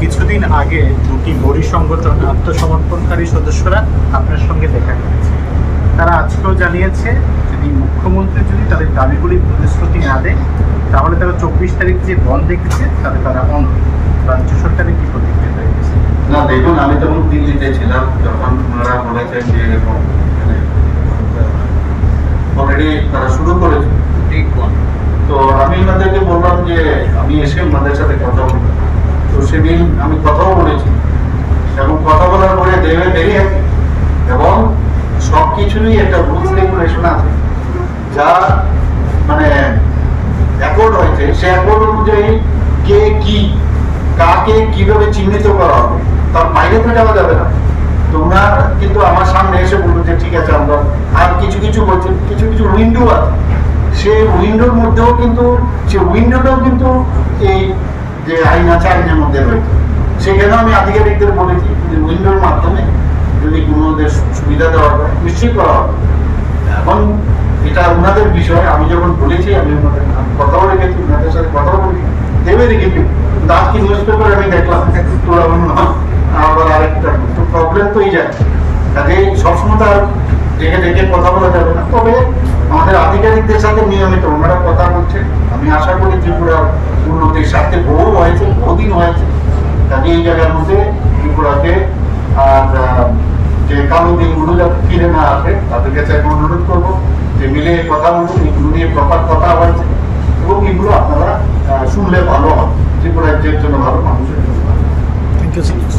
কিছুদিন আগে দুটি বড়ি সংগঠন আত্মসমর্পণকারী সদস্যরা আপনার সঙ্গে দেখা করেছে। তারা আজকেও জানিয়েছে যদি মুখ্যমন্ত্রী যদি তাদের দাবিগুলি প্রতিশ্রুতি না দেয় তাহলে তারা 24 তারিখ যে বন্ধ দেখেছে তাতে তারা অন্ধ। রাজ্য সরকারের কি প্রতিক্রিয়া রয়েছে? না দেখুন, আমি তখন দিল্লিতে ছিলাম যখন ওনারা বলেছেন যে এরকম অলরেডি তারা শুরু করেছে। তো আমি ওনাদেরকে বললাম যে আমি এসে ওনাদের সাথে কথা বলি। তো সেদিন আমি কথাও বলেছি এবং কথা বলার পরে দেবে ভেরি হ্যাপি এবং সব কিছুরই একটা রুলস রেগুলেশন আছে যা মানে অ্যাকর্ড হয়েছে। সে অ্যাকর্ড অনুযায়ী কে কি কাকে কিভাবে চিহ্নিত করা হবে তার বাইরে তো যাওয়া যাবে না। তোমরা কিন্তু আমার সামনে এসে বলবো যে ঠিক আছে আমরা আর কিছু কিছু বলছি, কিছু কিছু উইন্ডো আছে, সেই উইন্ডোর মধ্যেও কিন্তু সে উইন্ডোটাও কিন্তু এই যে আইন আছে আইনের মধ্যে রয়েছে। সেখানেও আমি আধিকারিকদের বলেছি যে উইন্ডোর মাধ্যমে যদি কোনো সুবিধা দেওয়া হয় নিশ্চয়ই করা হবে। এখন এটা ওনাদের বিষয়। আমি যখন বলেছি আমি ওনাদের কথাও রেখেছি, ওনাদের সাথে কথাও বলি দেবে রেখেছি। আজকে নিউজ পেপার আমি দেখলাম তোরা আবার আরেকটা প্রবলেম তো এই যায় কাজে সবসময় তার দেখে দেখে কথা বলা যাবে না। তবে আমাদের আধিকারিকদের সাথে নিয়মিত ওনারা কথা বলছে। আমি আশা করি ত্রিপুরার উন্নতির সাথে বহু হয়েছে, বহুদিন হয়েছে। কাজে এই জায়গার মধ্যে ত্রিপুরাকে আর যে কালো দিনগুলো যাতে ফিরে না আসে তাদের কাছে আমি অনুরোধ করবো যে মিলে কথা বলুন, এগুলো নিয়ে প্রপার কথা হয়েছে এবং এগুলো আপনারা শুনলে ভালো হবে, ত্রিপুরার জন্য ভালো, মানুষের জন্য ভালো। Thank you sir.